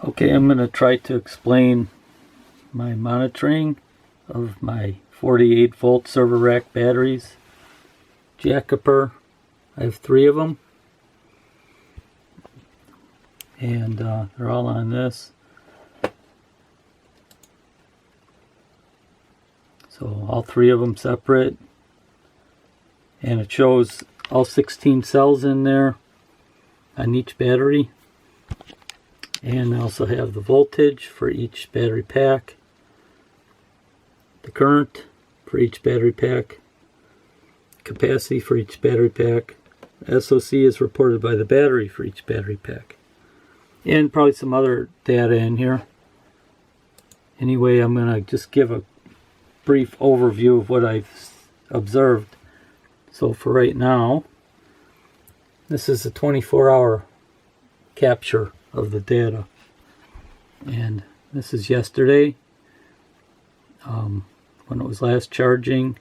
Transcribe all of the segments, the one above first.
Okay, I'm going to try to explain my monitoring of my 48 volt server rack batteries. Jakiper, I have 3 of them, and they're all on this. So all 3 of them separate, and it shows all 16 cells in there on each battery. And I also have the voltage for each battery pack, the current for each battery pack, capacity for each battery pack, SOC is reported by the battery for each battery pack, and probably some other data in here. Anyway, I'm going to just give a brief overview of what I've observed. So for right now, this is a 24-hour capture of the data, and this is yesterday when it was last charging.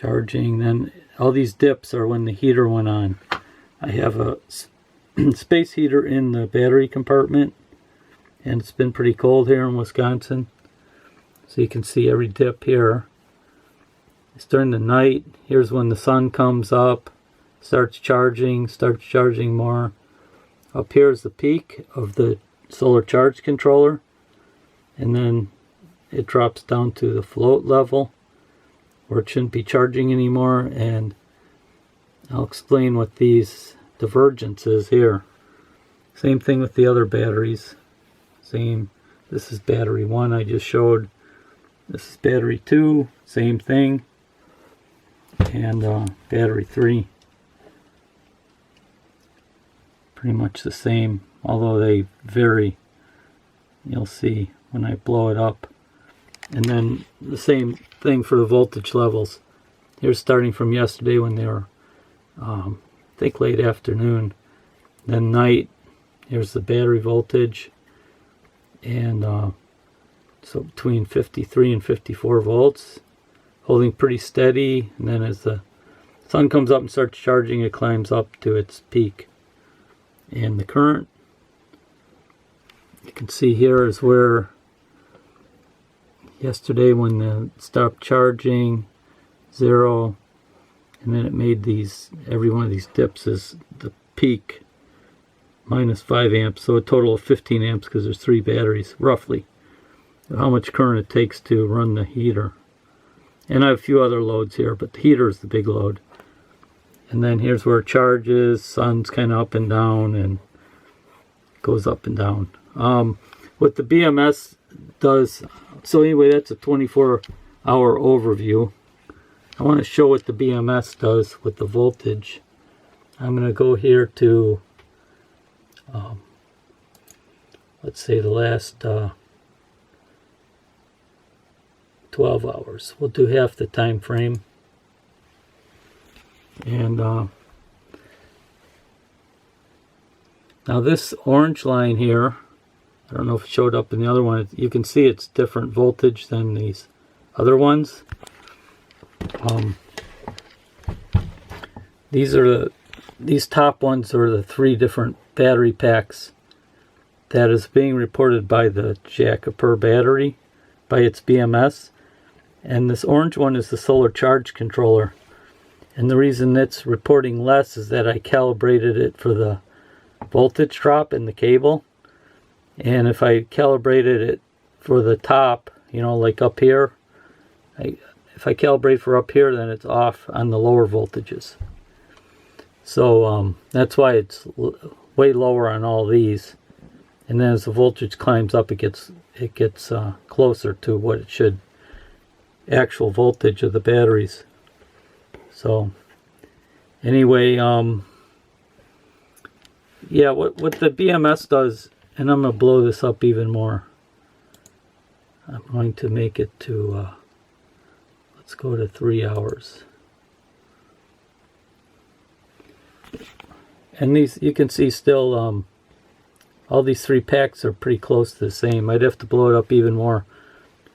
Then all these dips are when the heater went on. I have a space heater in the battery compartment, and it's been pretty cold here in Wisconsin, so you can see every dip here. It's during the night. Here's when the sun comes up, starts charging more. Up here is the peak of the solar charge controller, and then it drops down to the float level where it shouldn't be charging anymore, and I'll explain what these divergence is here. Same thing with the other batteries. Same. This is battery 1 I just showed. This is battery 2, same thing, and battery 3. Pretty much the same, although they vary. You'll see when I blow it up. And then the same thing for the voltage levels. Here's starting from yesterday when they were, I think, late afternoon. Then night, here's the battery voltage. And so between 53 and 54 volts, holding pretty steady. And then as the sun comes up and starts charging, it climbs up to its peak. And the current, you can see here, is where yesterday when it stopped charging, 0, and then it made these, every one of these dips is the peak, minus 5 amps, so a total of 15 amps because there's 3 batteries, roughly. How much current it takes to run the heater. And I have a few other loads here, but the heater is the big load. And then here's where it charges. Sun's kind of up and down, and goes up and down. What the BMS does, so anyway, that's a 24-hour overview. I want to show what the BMS does with the voltage. I'm going to go here to, let's say, the last 12 hours. We'll do half the time frame. And now this orange line here, I don't know if it showed up in the other one. You can see it's different voltage than these other ones. These top ones are the 3 different battery packs that is being reported by the Jakiper battery, by its BMS. And this orange one is the solar charge controller. And the reason it's reporting less is that I calibrated it for the voltage drop in the cable. And if I calibrated it for the top, you know, like up here, if I calibrate for up here, then it's off on the lower voltages. So that's why it's way lower on all these. And then as the voltage climbs up, it gets closer to what it should, actual voltage of the batteries. So anyway, yeah, what the BMS does, and I'm going to blow this up even more. I'm going to make it to, let's go to 3 hours. And these, you can see still, all these 3 packs are pretty close to the same. I'd have to blow it up even more.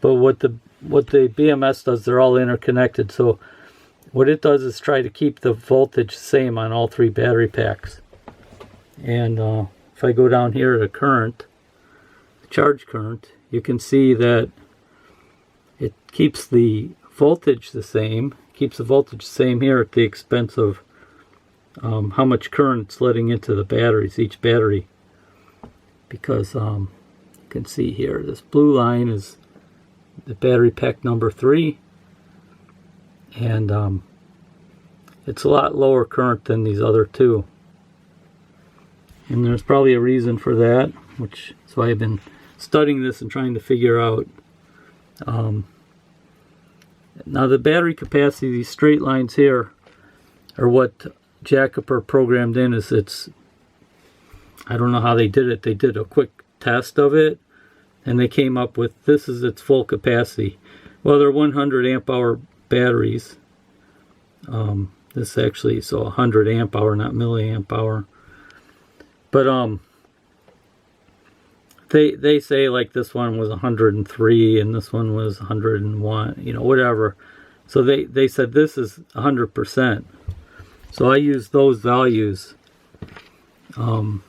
But what the BMS does, they're all interconnected, so what it does is try to keep the voltage same on all 3 battery packs. And if I go down here to current, charge current, you can see that it keeps the voltage the same, here at the expense of how much current it's letting into the batteries, each battery. Because you can see here, this blue line is the battery pack number 3, and it's a lot lower current than these other two. And there's probably a reason for that, which is why I've been studying this and trying to figure out. Now the battery capacity, these straight lines here, are what Jakiper programmed in. I don't know how they did it. They did a quick test of it, and they came up with, this is its full capacity. Well, they're 100 amp hour batteries. This actually, so 100 amp hour, not milliamp hour. But they say like this one was 103 and this one was 101, you know, whatever. So they said this is 100%. So I use those values, you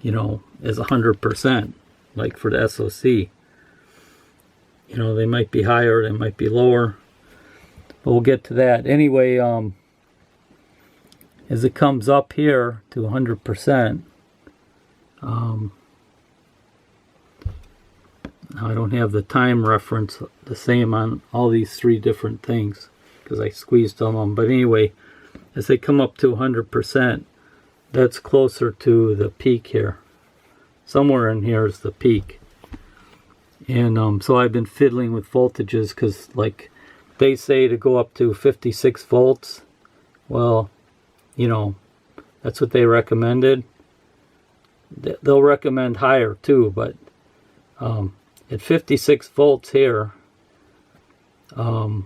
know, as 100%, like for the SoC. You know, they might be higher, they might be lower, but we'll get to that. Anyway, as it comes up here to 100%, now I don't have the time reference the same on all these 3 different things because I squeezed them. But anyway, as they come up to 100%, that's closer to the peak here. Somewhere in here is the peak. And so I've been fiddling with voltages because, like, they say to go up to 56 volts. Well, you know, that's what they recommended. They'll recommend higher too, but at 56 volts here, you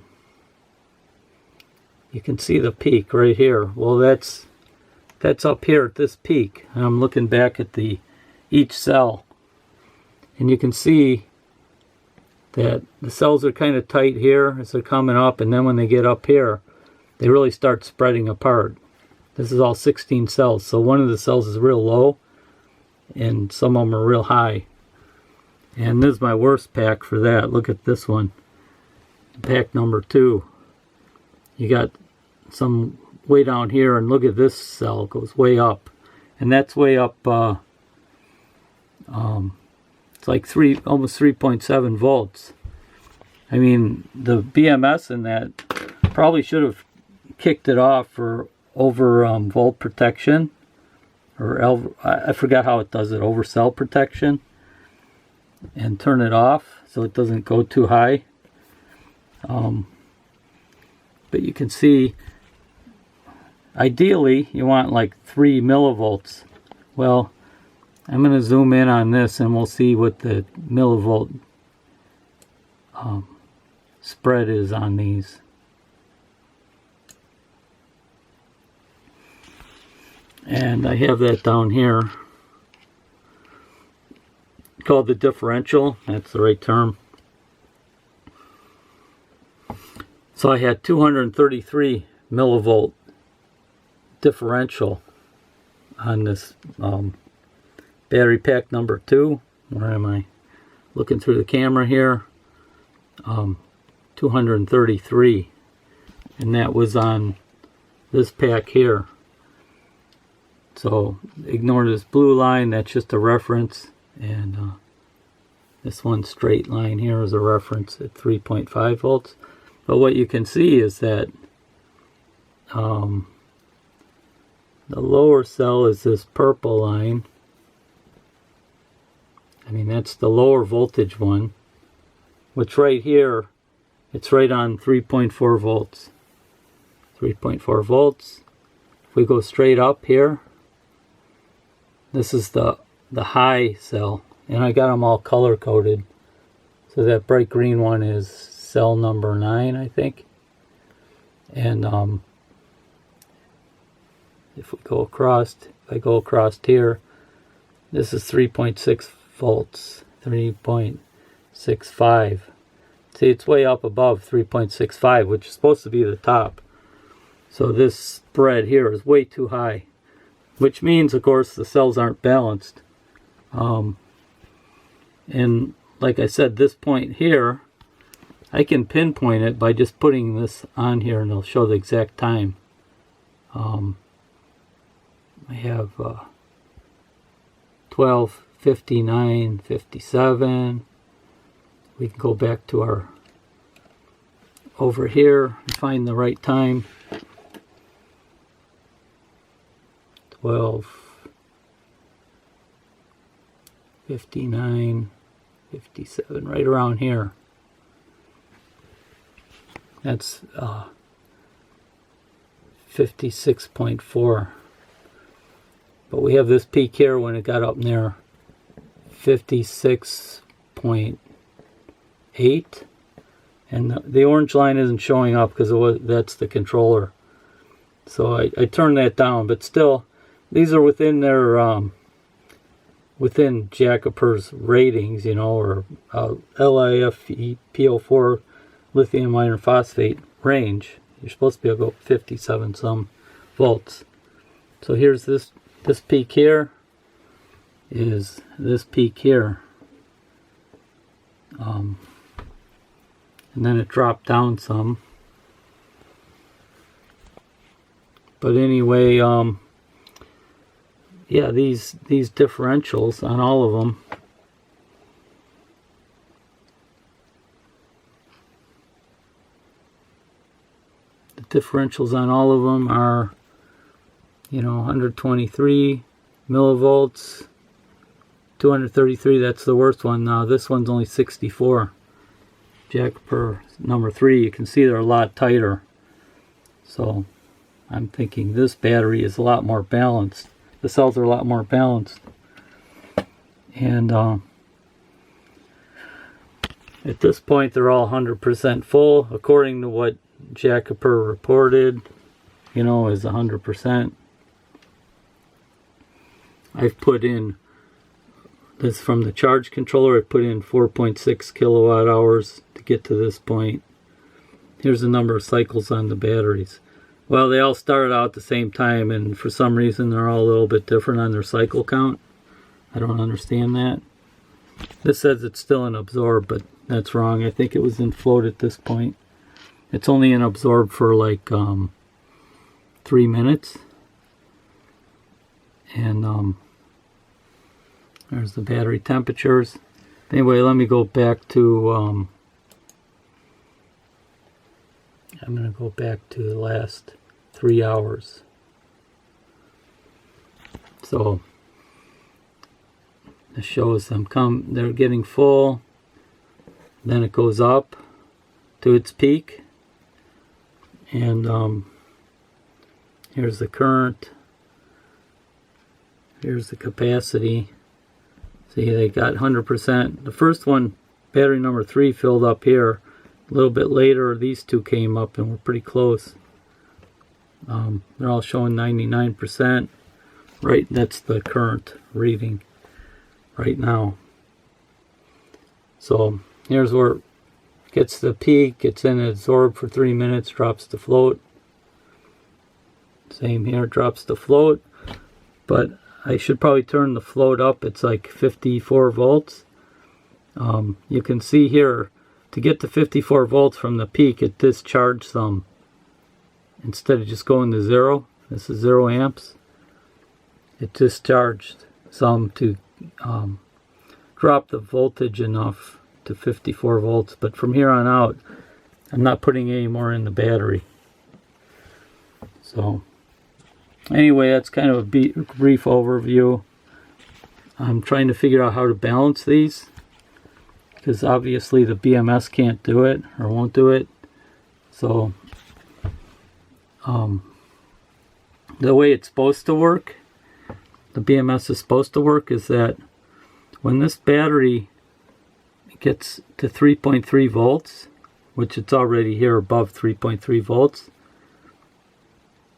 can see the peak right here. Well, that's up here at this peak. And I'm looking back at each cell, and you can see that the cells are kind of tight here as they're coming up, and then when they get up here, they really start spreading apart. This is all 16 cells, so one of the cells is real low, and some of them are real high. And this is my worst pack for that. Look at this one, pack number 2. You got some way down here, and look at this cell, it goes way up, and that's way up. It's like almost 3.7 volts. I mean, the BMS in that probably should have kicked it off for over volt protection, or I forgot how it does it, over cell protection, and turn it off so it doesn't go too high. But you can see, ideally you want like 3 millivolts. Well, I'm going to zoom in on this and we'll see what the millivolt spread is on these. And I have that down here called the differential. That's the right term. So I had 233 millivolt differential on this battery pack number 2. Where am I? Looking through the camera here. 233, and that was on this pack here. So ignore this blue line, that's just a reference, and this one straight line here is a reference at 3.5 volts. But what you can see is that the lower cell is this purple line. I mean, that's the lower voltage one, which right here, it's right on 3.4 volts. 3.4 volts. If we go straight up here, this is the high cell, and I got them all color coded. So that bright green one is cell number 9, I think. And if I go across here, this is 3.6 volts, 3.65. See, it's way up above 3.65, which is supposed to be the top. So this spread here is way too high, which means, of course, the cells aren't balanced. And like I said, this point here, I can pinpoint it by just putting this on here and it'll show the exact time. I have 12:59:57. We can go back to our over here and find the right time. 12:59:57, right around here. That's 56.4. But we have this peak here when it got up near 56.8. And the orange line isn't showing up because that's the controller. So I turned that down, but still, these are within their within Jakiper's ratings, you know, or LiFePO4 lithium iron phosphate range. You're supposed to be able to go 57 some volts. So here's this peak here is this peak here. And then it dropped down some. But anyway, yeah, these differentials on all of them, the differentials on all of them are, you know, 123 millivolts, 233, that's the worst one. Now this one's only 64. Jakiper number 3, you can see they're a lot tighter. So I'm thinking this battery is a lot more balanced. The cells are a lot more balanced. And at this point they're all 100% full, according to what Jakiper reported, you know, is 100%. I've put in, this from the charge controller, I put in 4.6 kilowatt hours to get to this point. Here's the number of cycles on the batteries. Well, they all started out at the same time, and for some reason they're all a little bit different on their cycle count. I don't understand that. This says it's still in absorb, but that's wrong. I think it was in float at this point. It's only in absorb for like 3 minutes. And there's the battery temperatures. Anyway, let me go back to, I'm going to go back to the last 3 hours. So this shows them they're getting full. Then it goes up to its peak. And here's the current. Here's the capacity. See, they got 100%. The first one, battery number 3, filled up here. A little bit later, these two came up and were pretty close. They're all showing 99%. Right, that's the current reading right now. So here's where it gets the peak, gets in absorb for 3 minutes, drops to float. Same here, drops to float. But I should probably turn the float up. It's like 54 volts. You can see here, to get to 54 volts from the peak, it discharged some. Instead of just going to 0, this is 0 amps. It discharged some to drop the voltage enough to 54 volts. But from here on out, I'm not putting any more in the battery. So anyway, that's kind of a brief overview. I'm trying to figure out how to balance these, because obviously the BMS can't do it or won't do it. So the way it's supposed to work, the BMS is supposed to work, is that when this battery gets to 3.3 volts, which it's already here above 3.3 volts,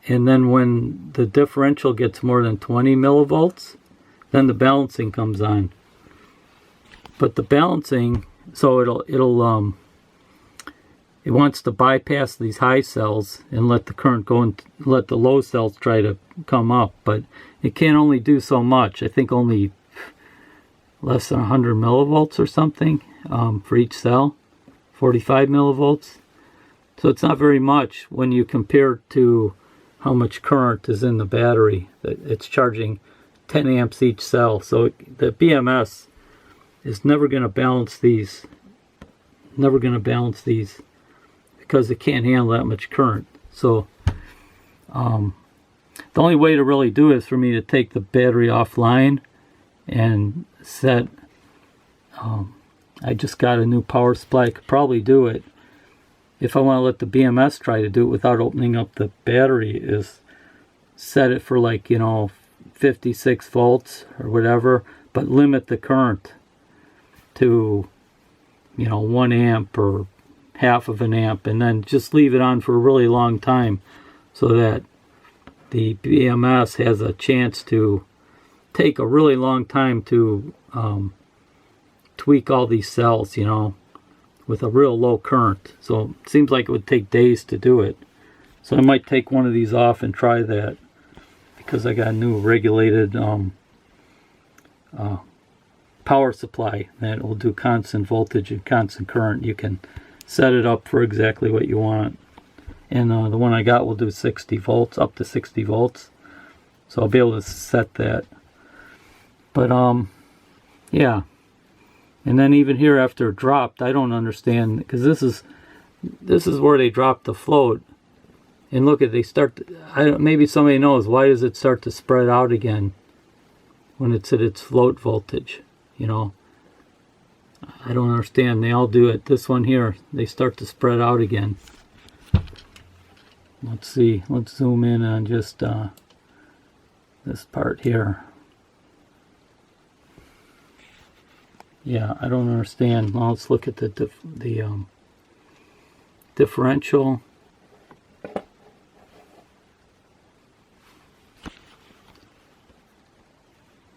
and then when the differential gets more than 20 millivolts, then the balancing comes on. But the balancing, so it wants to bypass these high cells and let the current go and let the low cells try to come up. But it can only do so much. I think only less than 100 millivolts or something for each cell, 45 millivolts. So it's not very much when you compare to how much current is in the battery. It's charging 10 amps each cell. So the BMS is never going to balance these. Never going to balance these because it can't handle that much current. So the only way to really do it is for me to take the battery offline and set. I just got a new power supply. I could probably do it. If I want to let the BMS try to do it without opening up the battery, is set it for, like, 56 volts or whatever, but limit the current to 1 amp or half of an amp, and then just leave it on for a really long time so that the BMS has a chance to take a really long time to tweak all these cells, with a real low current. So it seems like it would take days to do it. So I might take one of these off and try that, because I got a new regulated power supply that will do constant voltage and constant current. You can set it up for exactly what you want. And the one I got will do 60 volts, up to 60 volts. So I'll be able to set that. But yeah. And then even here, after it dropped, I don't understand, because this is where they dropped the float. And look, they start to, maybe somebody knows, why does it start to spread out again when it's at its float voltage? I don't understand. They all do it. This one here, they start to spread out again. Let's see. Let's zoom in on just this part here. Yeah, I don't understand. Well, let's look at the differential.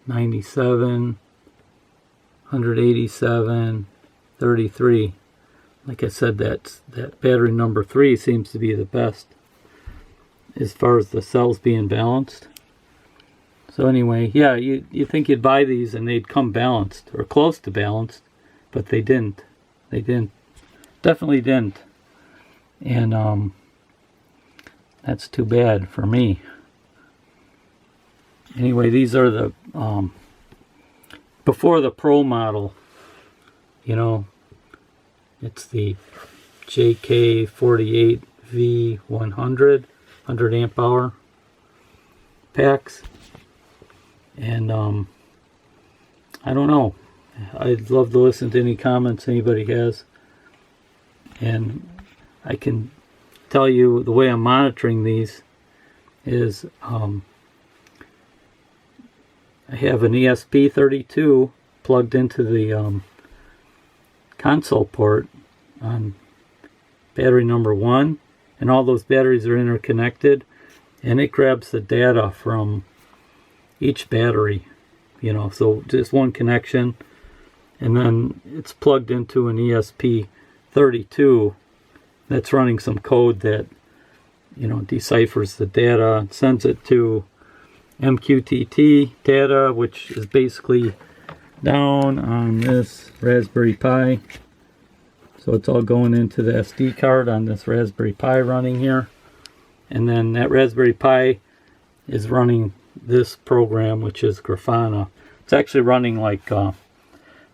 $97, $187, $33. Like I said, that battery number 3 seems to be the best as far as the cells being balanced. So anyway, yeah, you think you'd buy these and they'd come balanced or close to balanced, but they didn't. They didn't. Definitely didn't. And that's too bad for me. Anyway, these are the before the Pro model. It's the JK48v100 100 amp hour packs. And I don't know. I'd love to listen to any comments anybody has. And I can tell you the way I'm monitoring these is I have an ESP32 plugged into the console port on battery number 1, and all those batteries are interconnected, and it grabs the data from each battery, so just one connection, and then it's plugged into an ESP32 that's running some code that deciphers the data, sends it to MQTT data, which is basically down on this Raspberry Pi. So it's all going into the SD card on this Raspberry Pi running here, and then that Raspberry Pi is running this program, which is Grafana. It's actually running like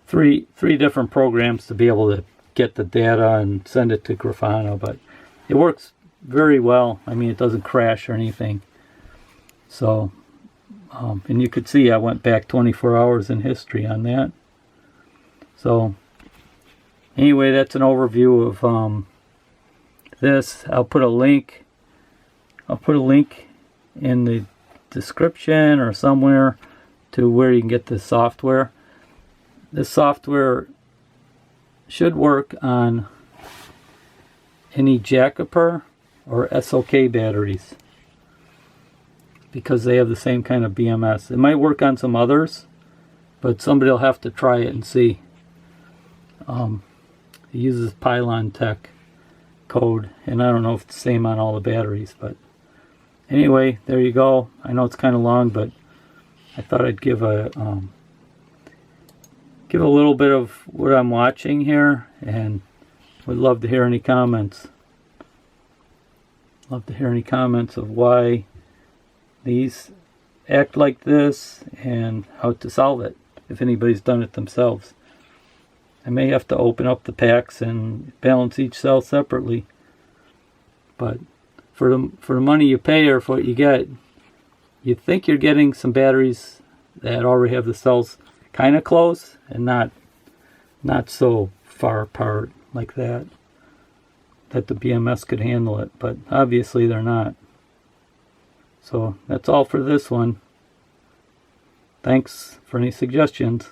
three different programs to be able to get the data and send it to Grafana, but it works very well. I mean, it doesn't crash or anything. So and you could see I went back 24 hours in history on that. So anyway, that's an overview of this. I'll put a link in the description or somewhere to where you can get this software. This software should work on any Jakiper or SOK batteries, because they have the same kind of BMS. It might work on some others, but somebody will have to try it and see. It uses Pylon Tech code, and I don't know if it's the same on all the batteries, but anyway, there you go. I know it's kind of long, but I thought I'd give a give a little bit of what I'm watching here, and would love to hear any comments. Love to hear any comments of why these act like this and how to solve it, if anybody's done it themselves. I may have to open up the packs and balance each cell separately, but for the money you pay or for what you get, you think you're getting some batteries that already have the cells kind of close and not so far apart like that the BMS could handle it, but obviously they're not. So that's all for this one. Thanks for any suggestions.